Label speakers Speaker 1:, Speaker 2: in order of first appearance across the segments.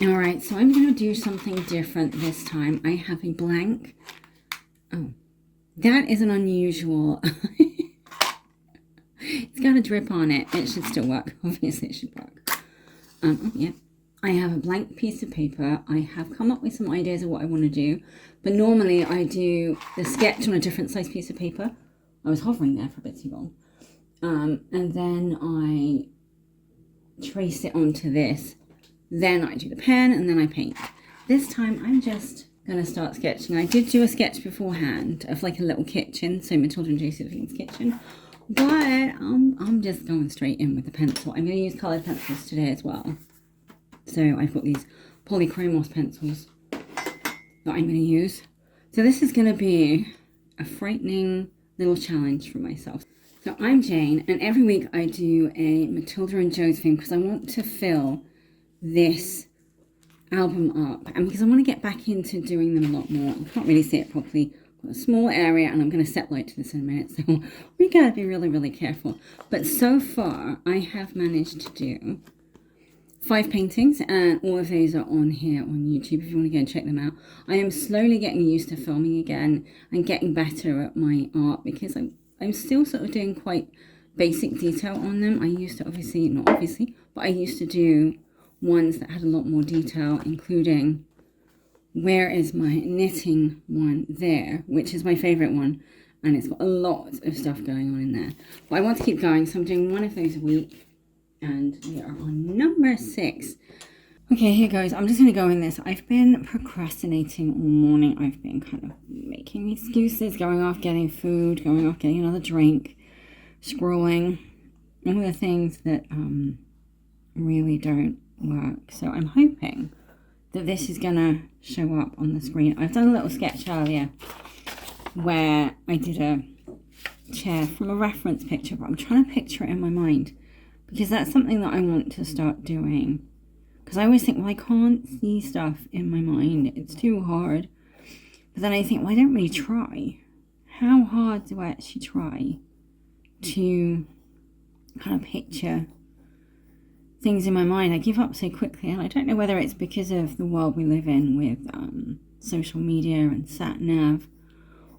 Speaker 1: All right, so I'm going to do something different this time. I have a blank. Oh, that is an unusual. It's got a drip on it. It should still work. Obviously, it should work. Yeah. I have a blank piece of paper. I have come up with some ideas of what I want to do. But normally I do the sketch on a different size piece of paper. I was hovering there for a bit too long. And then I trace it onto this. Then I do the pen and then I paint. This time I'm just going to start sketching. I did do a sketch beforehand of like a little kitchen, so Matilda and Josephine's kitchen. But I'm just going straight in with the pencil. I'm going to use coloured pencils today as well. So I've got these polychromos pencils that I'm going to use. So this is going to be a frightening little challenge for myself. So I'm Jane, and every week I do a Matilda and Josephine because I want to fill this album up and because I want to get back into doing them a lot more. I can't really see it properly. I've got a small area and I'm going to set light to this in a minute, so we got to be really, really careful. But so far I have managed to do 5 paintings, and all of those are on here on YouTube if you want to go and check them out. I am slowly getting used to filming again and getting better at my art because I'm still sort of doing quite basic detail on them. I used to I used to do ones that had a lot more detail, including where is my knitting one there, which is my favorite one, and it's got a lot of stuff going on in there. But I want to keep going, so I'm doing one of those a week, and we are on number 6. Okay, here goes. I'm just going to go in this. I've been procrastinating all morning. I've been kind of making excuses, going off getting food, going off getting another drink, scrolling, all the things that really don't work. So I'm hoping that this is going to show up on the screen. I've done a little sketch earlier where I did a chair from a reference picture, but I'm trying to picture it in my mind because that's something that I want to start doing. Because I always think, well, I can't see stuff in my mind. It's too hard. But then I think, well, I don't really try. How hard do I actually try to kind of picture things in my mind? I give up so quickly, and I don't know whether it's because of the world we live in with social media and sat-nav,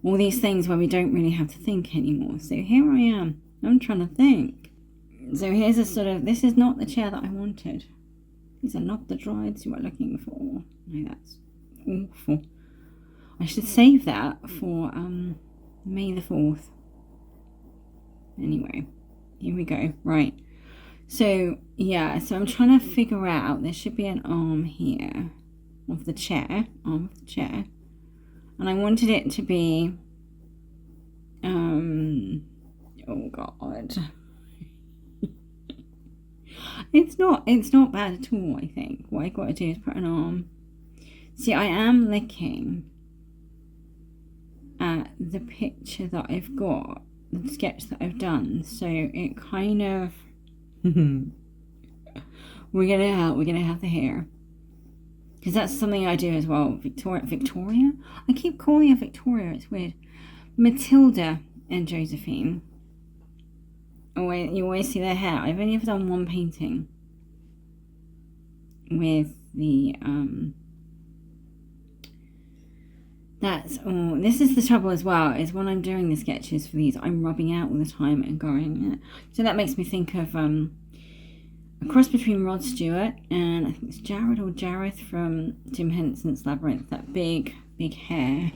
Speaker 1: all these things where we don't really have to think anymore. So here I am. I'm trying to think. So here's a sort of, this is not the chair that I wanted. These are not the droids you are looking for. No, that's awful. I should save that for May the 4th. Anyway, here we go. Right. So, yeah, so I'm trying to figure out, there should be an arm here of the chair, arm of the chair. And I wanted it to be, oh God. It's not bad at all, I think. What I got to do is put an arm. See, I am looking at the picture that I've got, the sketch that I've done. So it kind of, we're gonna have the hair. Because that's something I do as well. Victoria? I keep calling her Victoria, it's weird. Matilda and Josephine. Oh, you always see their hair. I've only ever done one painting with the, this is the trouble as well, is when I'm doing the sketches for these, I'm rubbing out all the time and going, so that makes me think of, a cross between Rod Stewart and I think it's Jared or Jareth from Jim Henson's Labyrinth, that big hair.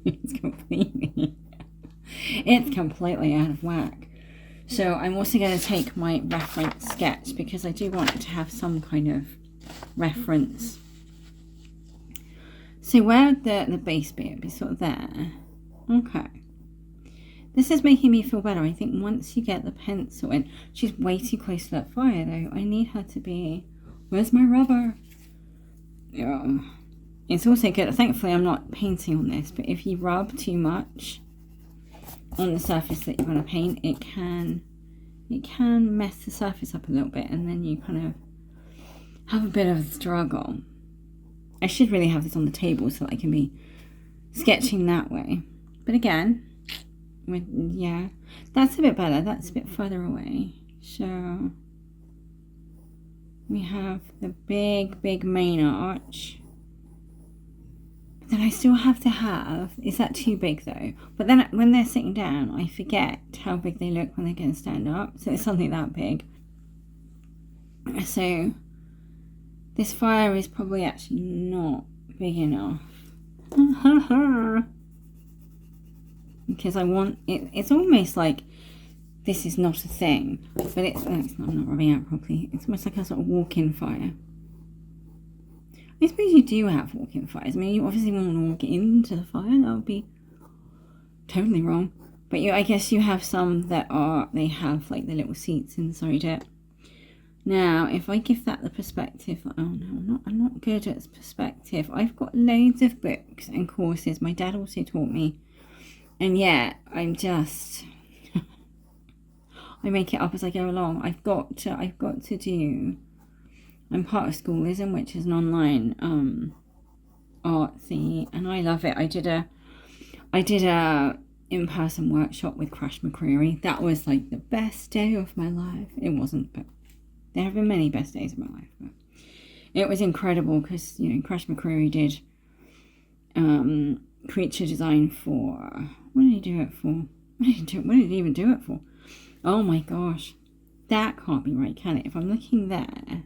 Speaker 1: It's completely out of whack. So I'm also going to take my reference sketch because I do want it to have some kind of reference. So where would the base be? It'd be sort of there. Okay. This is making me feel better. I think once you get the pencil in, she's way too close to that fire though. I need her to be, where's my rubber? Yeah. It's also good, thankfully I'm not painting on this, but if you rub too much on the surface that you're going to paint, it can mess the surface up a little bit, and then you kind of have a bit of a struggle. I should really have this on the table so that I can be sketching that way. But again, yeah, that's a bit better. That's a bit further away. So we have the big main arch. Then I still have to have, is that too big though? But then when they're sitting down, I forget how big they look when they're going to stand up. So it's something that big. So this fire is probably actually not big enough. Because I want, it's almost like this is not a thing. But I'm not rubbing out properly. It's almost like a sort of walk-in fire. I suppose you do have walk-in fires. I mean, you obviously want to walk into the fire. That would be totally wrong. But I guess you have some that they have like the little seats inside it. Now, if I give that the perspective, oh no, I'm not good at perspective. I've got loads of books and courses. My dad also taught me. And yet, I'm just, I make it up as I go along. I've got to do, I'm part of Schoolism, which is an online artsy, and I love it. I did a in-person workshop with Crash McCreary. That was like the best day of my life. It wasn't, but there have been many best days of my life. But it was incredible because, you know, Crash McCreary did creature design for, what did he do it for? What did he even do it for? Oh my gosh, that can't be right, can it? If I'm looking there,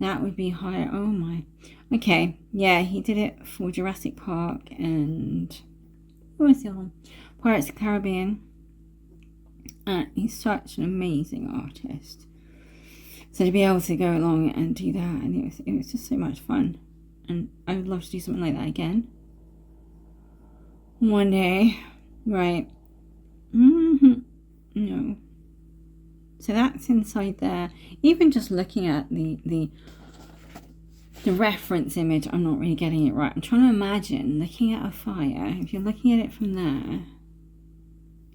Speaker 1: that would be higher. Oh my. Okay, yeah, he did it for Jurassic Park and what was the other one? Pirates of the Caribbean. And he's such an amazing artist. So to be able to go along and do that, and it was just so much fun. And I would love to do something like that again. One day. Right. No. So that's inside there. Even just looking at the reference image, I'm not really getting it right. I'm trying to imagine looking at a fire. If you're looking at it from there,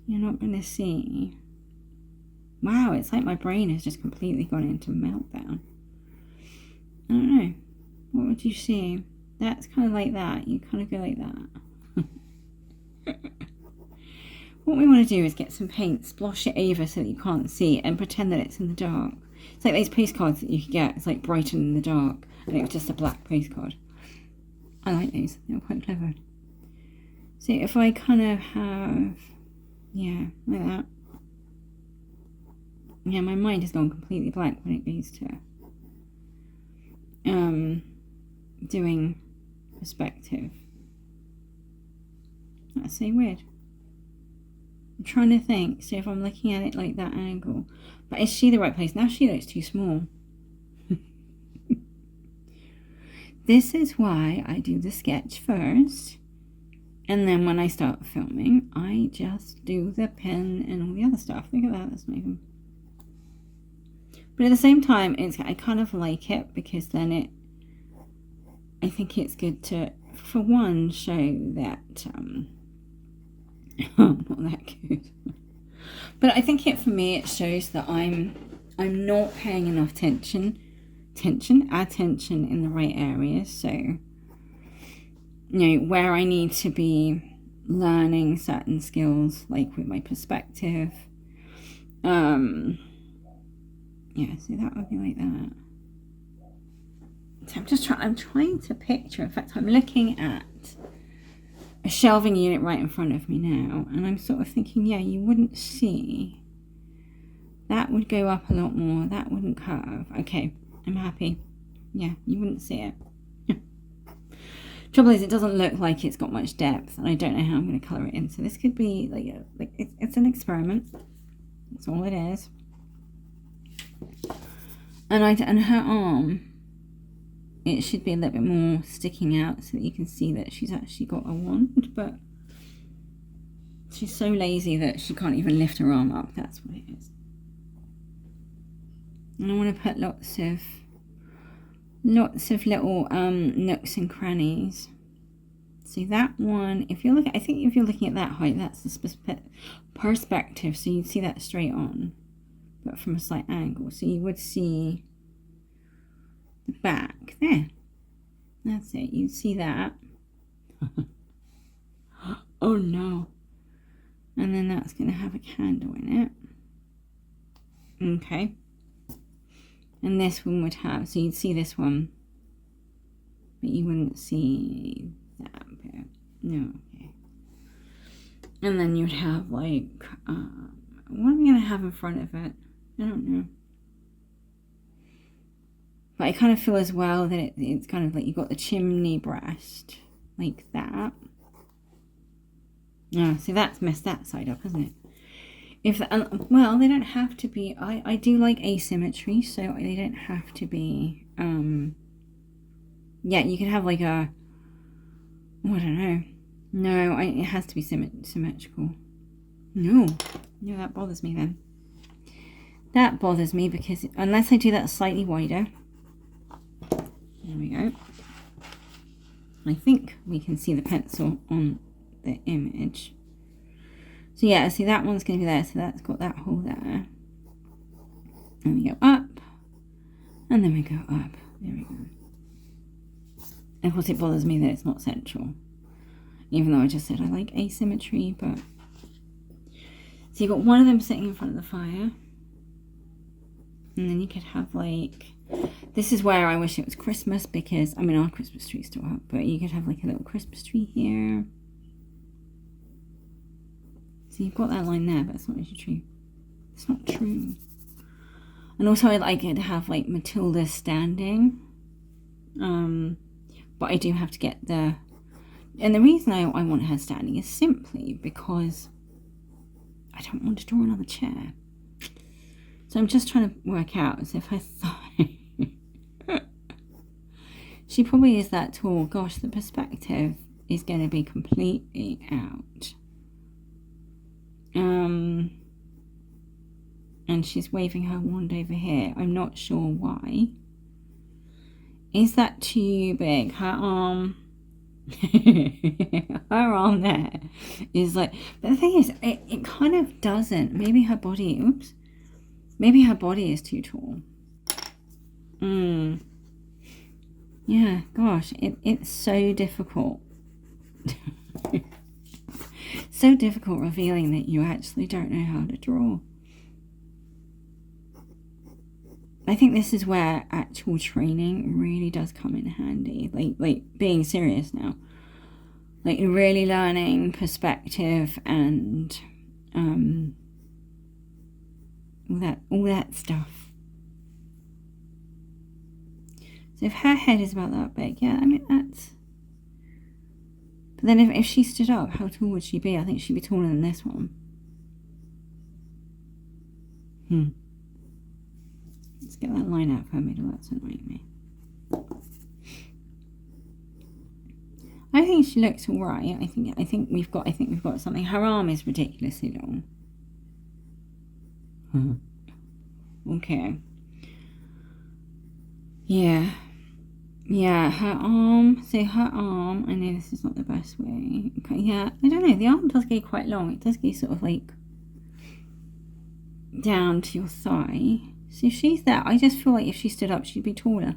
Speaker 1: you're not going to see. Wow, it's like my brain has just completely gone into meltdown. I don't know. What would you see? That's kind of like that. You kind of go like that. What we want to do is get some paint, splosh it over so that you can't see, and pretend that it's in the dark. It's like those postcards that you can get. It's like brighten in the dark, and it was just a black postcard. I like those. They're quite clever. So if I kind of have, yeah, like that. Yeah, my mind has gone completely blank when it goes to doing perspective. That's so weird. I'm trying to think, so if I'm looking at it like that angle. But is she the right place? Now she looks too small. This is why I do the sketch first. And then when I start filming, I just do the pen and all the other stuff. Look at that, that's not even... But at the same time, I kind of like it because then I think it's good to, for one, show that... I'm not that good. But I think for me it shows that I'm not paying enough attention in the right areas. So, you know, where I need to be learning certain skills, like with my perspective. Yeah, so that would be like that. So I'm trying to picture, in fact I'm looking at a shelving unit right in front of me now, and I'm sort of thinking, yeah, you wouldn't see. That would go up a lot more. That wouldn't curve. Okay, I'm happy. Yeah, you wouldn't see it. Trouble is, it doesn't look like it's got much depth, and I don't know how I'm going to colour it in. So this could be like it's an experiment. That's all it is. And her arm, it should be a little bit more sticking out so that you can see that she's actually got a wand, but she's so lazy that she can't even lift her arm up. That's what it is. And I want to put lots of little nooks and crannies. See that one, if you're looking, I think if you're looking at that height, that's the perspective, so you'd see that straight on, but from a slight angle. So you would see the back there. That's it. You see that. Oh no. And then that's going to have a candle in it. Okay. And this one would have, so you'd see this one, but you wouldn't see that bit. No, okay. And then you'd have like, what am I going to have in front of it? I don't know. But I kind of feel as well that it's kind of like you've got the chimney breast, like that. Oh, so that's messed that side up, hasn't it? Well, they don't have to be. I do like asymmetry, so they don't have to be. Yeah, you can have like a. Oh, I don't know. No, it has to be symmetrical. No, that bothers me then. That bothers me because unless I do that slightly wider. There we go. I think we can see the pencil on the image. So yeah, see that one's going to be there. So that's got that hole there. And we go up. And then we go up. There we go. And of course it bothers me that it's not central. Even though I just said I like asymmetry, but... So you've got one of them sitting in front of the fire. And then you could have like... This is where I wish it was Christmas because, I mean, our Christmas tree's still up, but you could have like a little Christmas tree here. So you've got that line there, but it's not actually true. It's not true. And also I'd like it to have like Matilda standing. But I do have to get the... And the reason I want her standing is simply because I don't want to draw another chair. So I'm just trying to work out as if I thought... She probably is that tall. Gosh, the perspective is going to be completely out. And she's waving her wand over here. I'm not sure why. Is that too big? Her arm... her arm there is like... But the thing is, it kind of doesn't. Maybe her body... Oops. Maybe her body is too tall. Yeah, gosh, it's so difficult. So difficult revealing that you actually don't know how to draw. I think this is where actual training really does come in handy. Like being serious now. Like really learning perspective and all that stuff. So if her head is about that big, yeah, I mean, that's... But then if she stood up, how tall would she be? I think she'd be taller than this one. Let's get that line out of her middle. That's annoying me. I think she looks alright. I think we've got something. Her arm is ridiculously long. Okay. Yeah, her arm. So her arm, I know this is not the best way. Okay, yeah, I don't know. The arm does go quite long. It does go sort of like down to your thigh. So if she's there, I just feel like if she stood up, she'd be taller.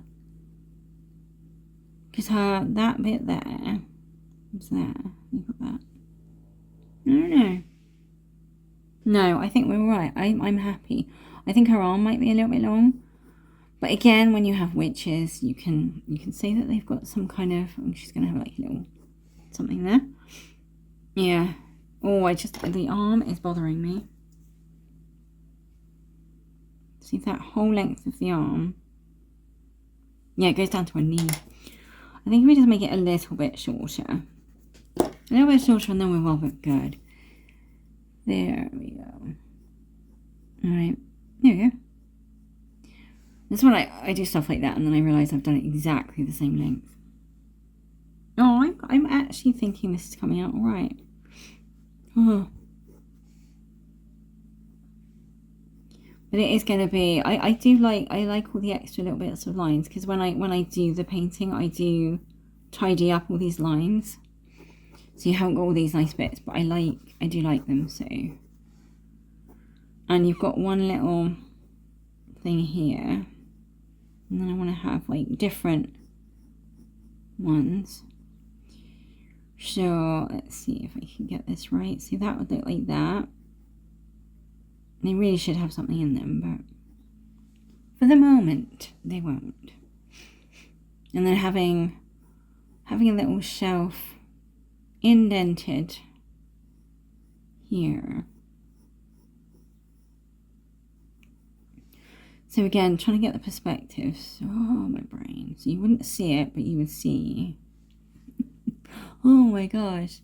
Speaker 1: Because that bit there is there. You got that. I don't know. No, I think we're right. I'm happy. I think her arm might be a little bit long. But again, when you have witches, you can say that they've got some kind of... she's going to have like a little something there. Yeah. Oh, the arm is bothering me. See that whole length of the arm? Yeah, it goes down to her knee. I think if we just make it a little bit shorter. A little bit shorter and then we're well but good. There we go. Alright, there we go. That's when I do stuff like that and then I realise I've done it exactly the same length. Oh, I'm actually thinking this is coming out alright. Oh. But it is going to be, I like all the extra little bits of lines because when I do the painting, I do tidy up all these lines. So you haven't got all these nice bits, but I do like them, so. And you've got one little thing here. And then I want to have like different ones. So let's see if I can get this right. See, that would look like that. They really should have something in them, but for the moment, they won't. And then having a little shelf indented here. So again, trying to get the perspective. So, oh, my brain. So you wouldn't see it, but you would see. Oh my gosh.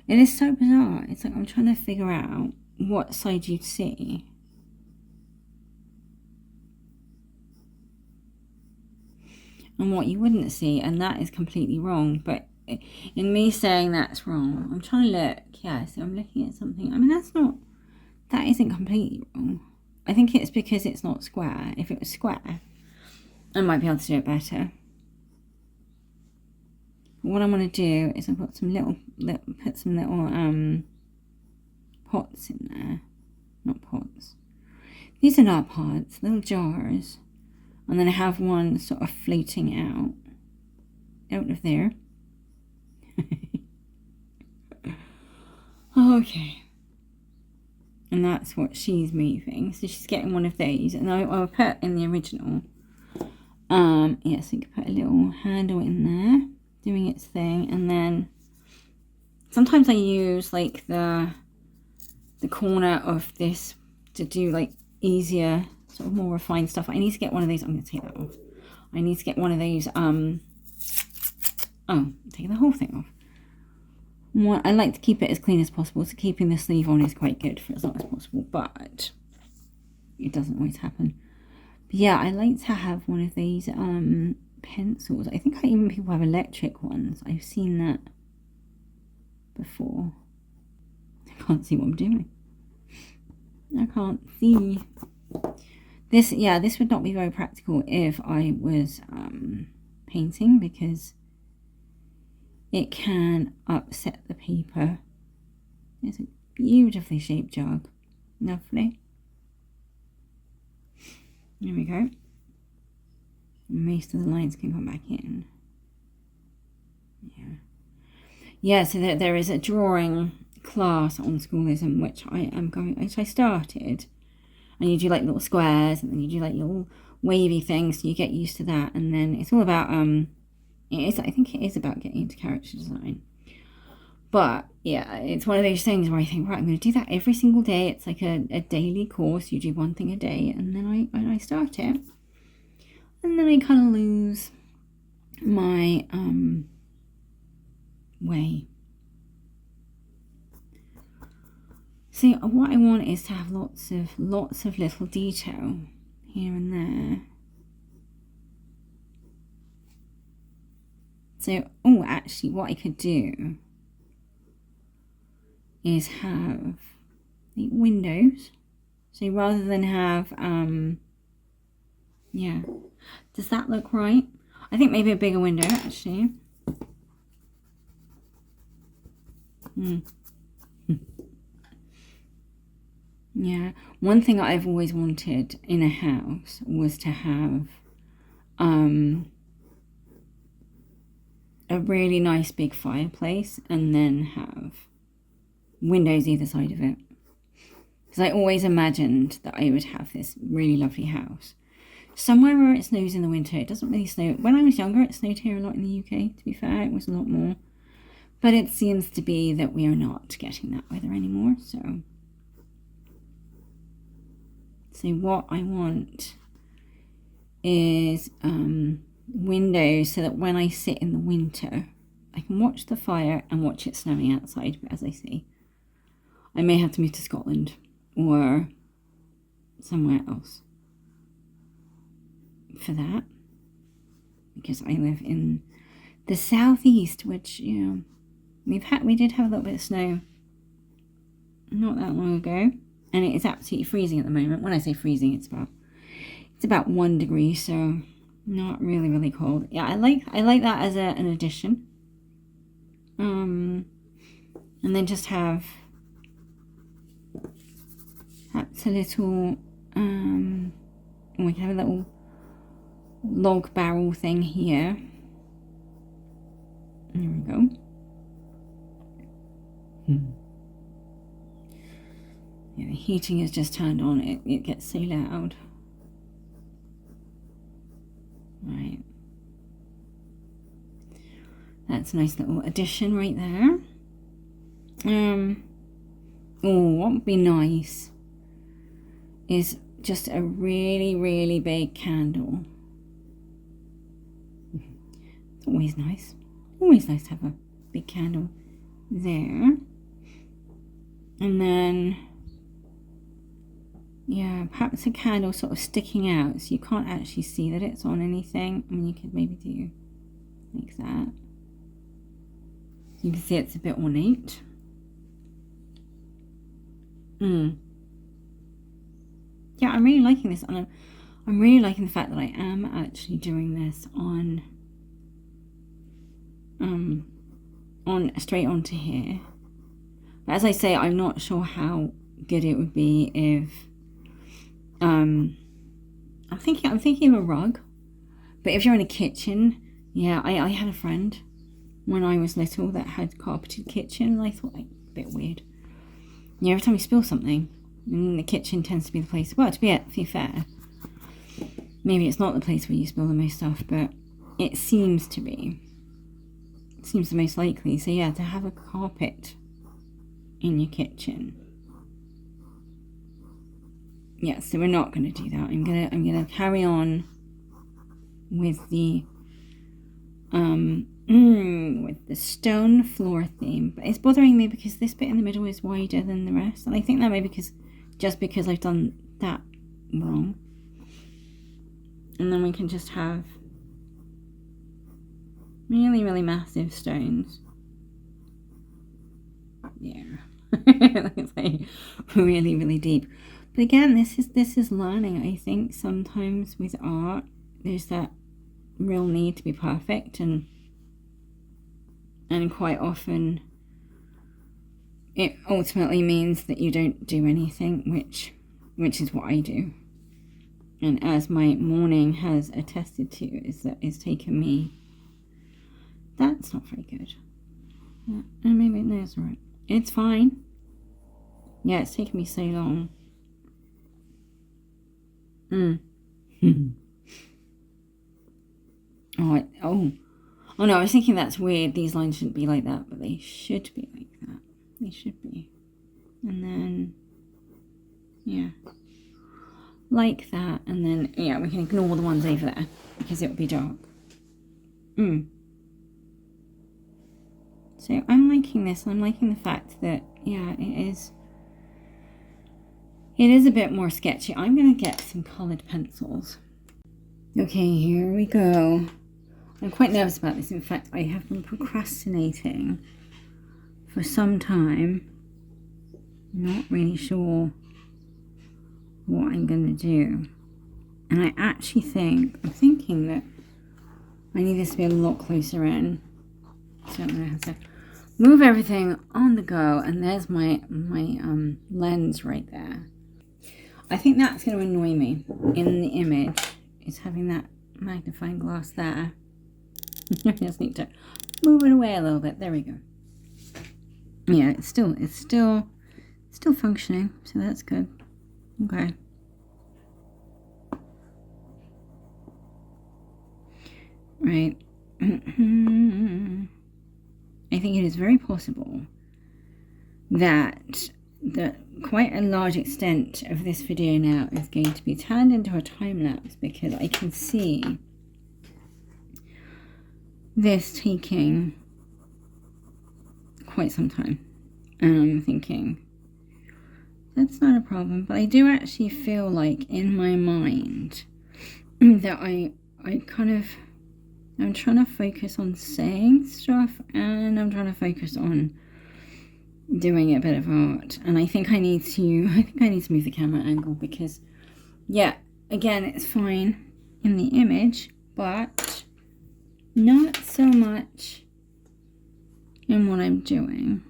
Speaker 1: It is so bizarre. It's like I'm trying to figure out what side you'd see. And what you wouldn't see, and that is completely wrong. But in me saying that's wrong, I'm trying to look. Yeah, so I'm looking at something. I mean, that isn't completely wrong. I think it's because it's not square. If it was square, I might be able to do it better. But what I'm going to do is I've got some put some little pots in there. Not pots. These are not pots, little jars. And then I have one sort of floating out of there. Okay. And that's what she's moving. So she's getting one of these. And I'll put in the original. Yeah, so you can put a little handle in there, doing its thing. And then sometimes I use like the corner of this to do like easier, sort of more refined stuff. I need to get one of these. I'm going to take that off. I need to get one of these. Oh, I'm taking the whole thing off. I like to keep it as clean as possible, so keeping the sleeve on is quite good for as long as possible, but it doesn't always happen. But yeah, I like to have one of these pencils. I think even people have electric ones. I've seen that before. I can't see what I'm doing. I can't see. This would not be very practical if I was painting, because it can upset the paper. It's a beautifully shaped jug. Lovely. There we go. Most of the lines can come back in. Yeah, so there is a drawing class on Schoolism, which I started. And you do like little squares, and then you do like little wavy things, so you get used to that. And then it's all about I think it is about getting into character design. But yeah, it's one of those things where I think, right, I'm going to do that every single day. It's like a daily course. You do one thing a day, and then I start it, and then I kind of lose my way. See, what I want is to have lots of little detail here and there. So, actually, what I could do is have the windows. So rather than have, yeah. Does that look right? I think maybe a bigger window, actually. Yeah. One thing I've always wanted in a house was to have, a really nice big fireplace, and then have windows either side of it, because I always imagined that I would have this really lovely house somewhere where it snows in the winter. It doesn't really snow. When I was younger, it snowed here a lot in the UK, to be fair. It was a lot more, but it seems to be that we are not getting that weather anymore. So what I want is windows, so that when I sit in the winter, I can watch the fire and watch it snowing outside. But as I say, I may have to move to Scotland or somewhere else for that, because I live in the southeast, which, you know, we did have a little bit of snow not that long ago, and it is absolutely freezing at the moment. When I say freezing, it's about 1 degree, so not really cold. Yeah, I like that as an addition. And then just have perhaps a little we can have a little log barrel thing here. There we go. Yeah, the heating is just turned on. It gets so loud. Right. That's a nice little addition right there. Oh, what would be nice is just a really, really big candle. It's always nice. Always nice to have a big candle there. And then, yeah, perhaps a candle sort of sticking out so you can't actually see that it's on anything. I mean, you could maybe do like that. You can see it's a bit ornate. Yeah, I'm really liking this, and I'm really liking the fact that I am actually doing this on straight onto here. But as I say, I'm not sure how good it would be if I'm thinking of a rug. But if you're in a kitchen, yeah, I had a friend when I was little that had carpeted kitchen, and I thought, like, a bit weird. Yeah, every time you spill something, and the kitchen tends to be the place. Well, to be fair, maybe it's not the place where you spill the most stuff, but it seems to be. It seems the most likely. So yeah, to have a carpet in your kitchen. Yeah, so we're not going to do that. I'm gonna carry on with the stone floor theme, but it's bothering me because this bit in the middle is wider than the rest, and I think that may be just because I've done that wrong. And then we can just have really, really massive stones. Yeah, it's like really, really deep. But again, this is learning. I think sometimes with art, there's that real need to be perfect, and quite often it ultimately means that you don't do anything, which is what I do. And as my morning has attested to, is that it's taken me. That's not very good. Yeah, and maybe no, it's alright. It's fine. Yeah, it's taken me so long. Oh no, I was thinking that's weird. These lines shouldn't be like that, but they should be like that. They should be. And then, yeah, like that. And then, yeah, we can ignore the ones over there because it will be dark. So I'm liking this. I'm liking the fact that, yeah, it is a bit more sketchy. I'm going to get some colored pencils. Okay, here we go. I'm quite nervous about this. In fact, I have been procrastinating for some time. Not really sure what I'm going to do. And I actually I'm thinking that I need this to be a lot closer in. So I'm going to have to move everything on the go. And there's my lens right there. I think that's going to annoy me in the image, is having that magnifying glass there. I just need to move it away a little bit. There we go. Yeah, it's still functioning, so that's good. Okay. Right. I think it is very possible that quite a large extent of this video now is going to be turned into a time lapse, because I can see this taking quite some time, and I'm thinking that's not a problem. But I do actually feel like in my mind that I'm trying to focus on saying stuff, and I'm trying to focus on doing a bit of art. And I think I need to move the camera angle, because yeah, again, it's fine in the image, but not so much in what I'm doing.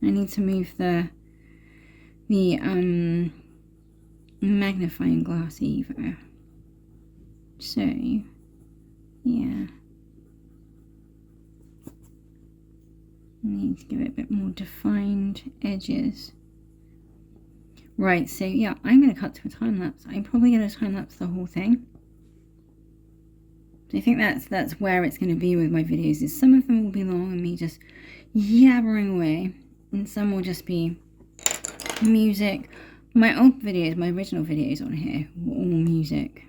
Speaker 1: I need to move the magnifying glass either. So yeah, I need to give it a bit more defined edges. Right, so yeah, I'm going to cut to a time lapse. I'm probably going to time lapse the whole thing. So I think that's where it's going to be with my videos. Is some of them will be long and me just yabbering away, and some will just be music. My old videos, my original videos on here were all music.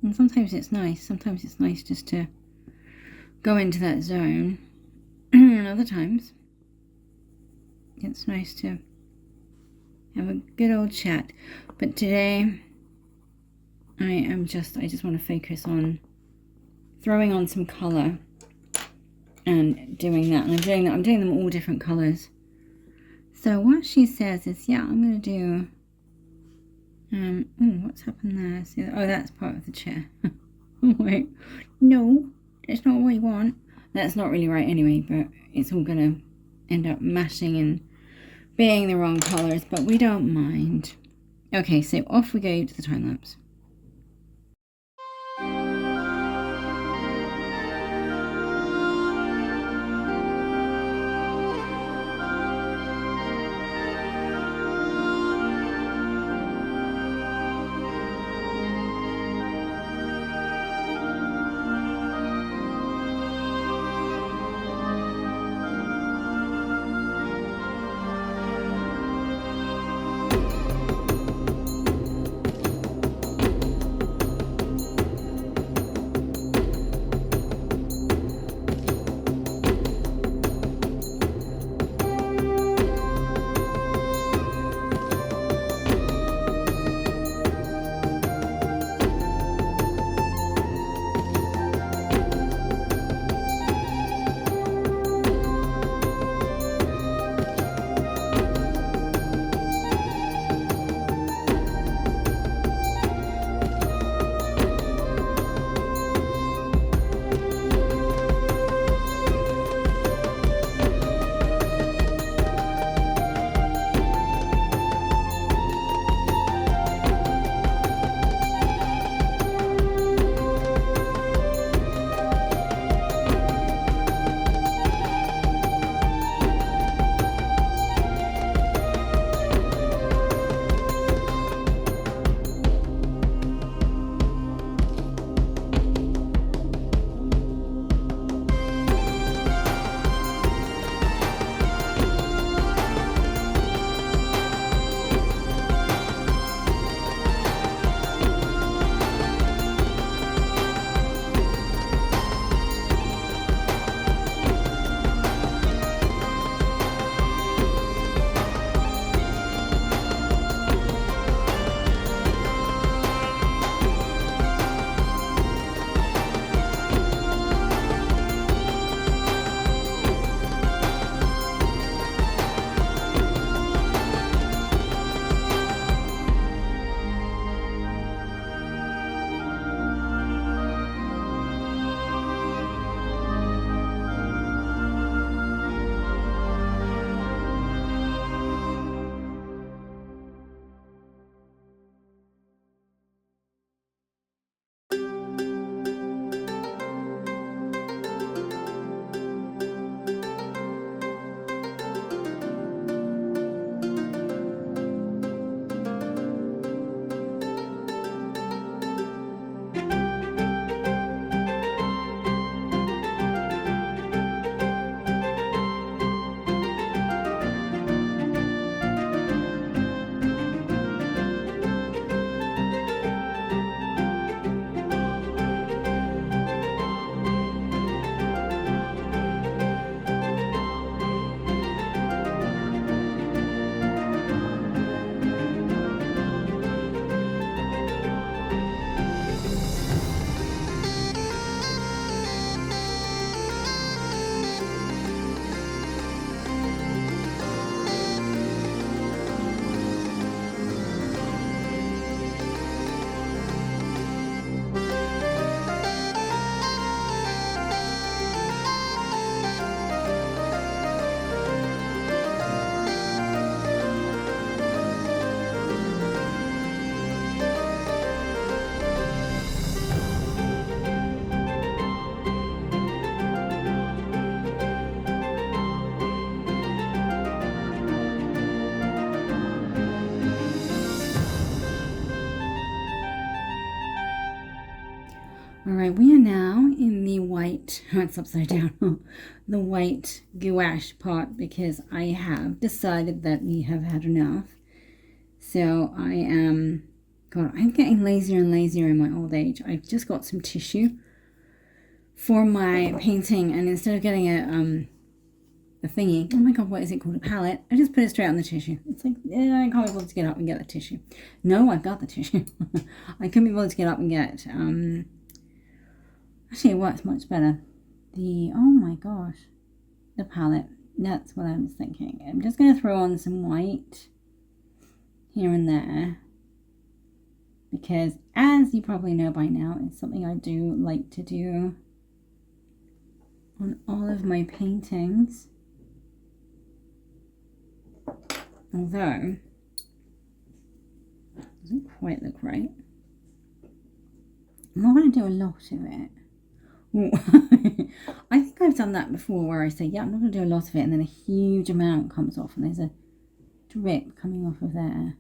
Speaker 1: And sometimes it's nice. Sometimes it's nice just to go into that zone. And other times it's nice to have a good old chat. But today I just want to focus on throwing on some colour and doing that. And I'm doing them all different colours. So what she says is, yeah, I'm going to do, oh, what's happened there? See, oh, that's part of the chair. Oh, wait, no, that's not what you want. That's not really right anyway, but it's all going to end up mashing and being the wrong colours, but we don't mind. Okay, so off we go to the time lapse. Right, we are now in the white, it's upside down, the white gouache part, because I have decided that we have had enough. So I am, God, I'm getting lazier and lazier in my old age. I've just got some tissue for my painting, and instead of getting a thingy, oh my God, what is it called, a palette, I just put it straight on the tissue. It's like, I can't be bothered to get up and get the tissue. No, I've got the tissue. I couldn't be bothered to get up and get, actually, it works much better. Oh my gosh, the palette. That's what I was thinking. I'm just going to throw on some white here and there, because as you probably know by now, it's something I do like to do on all of my paintings. Although, it doesn't quite look right. I'm not going to do a lot of it. I think I've done that before, where I say, yeah, I'm not going to do a lot of it, and then a huge amount comes off, and there's a drip coming off of there.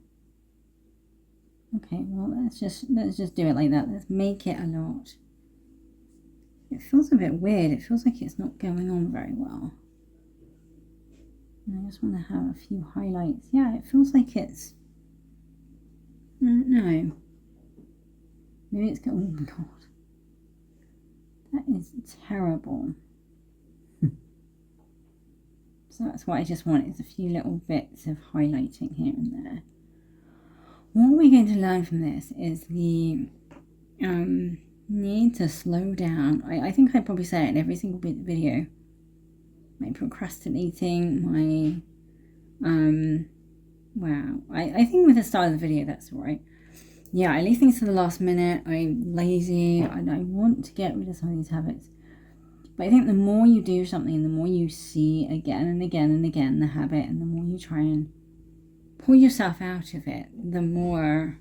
Speaker 1: Okay, well, let's just do it like that. Let's make it a lot. It feels a bit weird. It feels like it's not going on very well. And I just want to have a few highlights. Yeah, it feels like it's, I don't know. Maybe it's oh my God. That is terrible. So that's what I just want, is a few little bits of highlighting here and there. What we're going to learn from this is the need to slow down. I think I probably say it in every single video. My procrastinating, my wow. I think with the start of the video, that's all right. Yeah, I leave things to the last minute. I'm lazy, and I want to get rid of some of these habits. But I think the more you do something, the more you see again and again and again the habit, and the more you try and pull yourself out of it, the more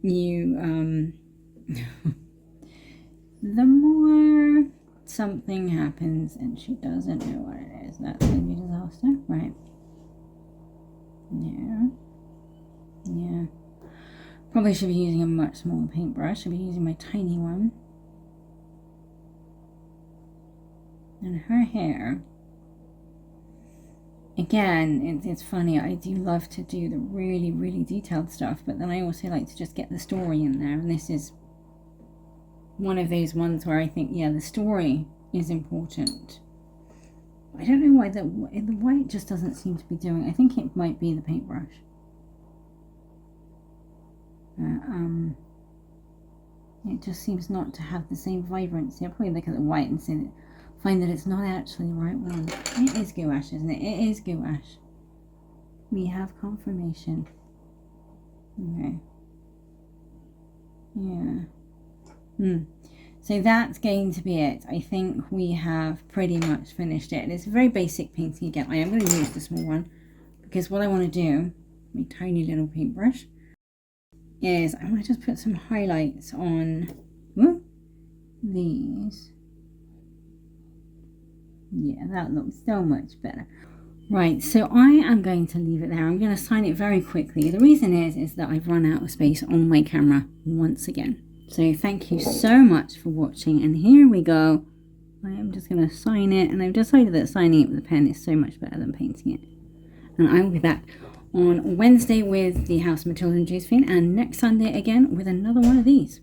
Speaker 1: you, the more something happens and she doesn't know what it is. That's going to be a disaster, right? Yeah. Yeah. Probably should be using a much smaller paintbrush. Should be using my tiny one. And her hair, again, it's funny, I do love to do the really, really detailed stuff, but then I also like to just get the story in there, and this is one of those ones where I think, yeah, the story is important. I don't know why the white just doesn't seem to be doing. I think it might be the paintbrush. It just seems not to have the same vibrancy. I'll probably look at the white and find that it's not actually the right one. It is gouache, isn't it? It is gouache. We have confirmation. Okay. Yeah. So that's going to be it. I think we have pretty much finished it. It's a very basic painting again. I am going to use the small one, because what I want to do, my tiny little paintbrush, is I want to just put some highlights on these. Yeah, that looks so much better. Right, so I am going to leave it there. I'm going to sign it very quickly. The reason is that I've run out of space on my camera once again. So thank you so much for watching, and here we go. I am just going to sign it, and I've decided that signing it with a pen is so much better than painting it. And I will be back on Wednesday with the House of Matilda and Josephine, and next Sunday again with another one of these.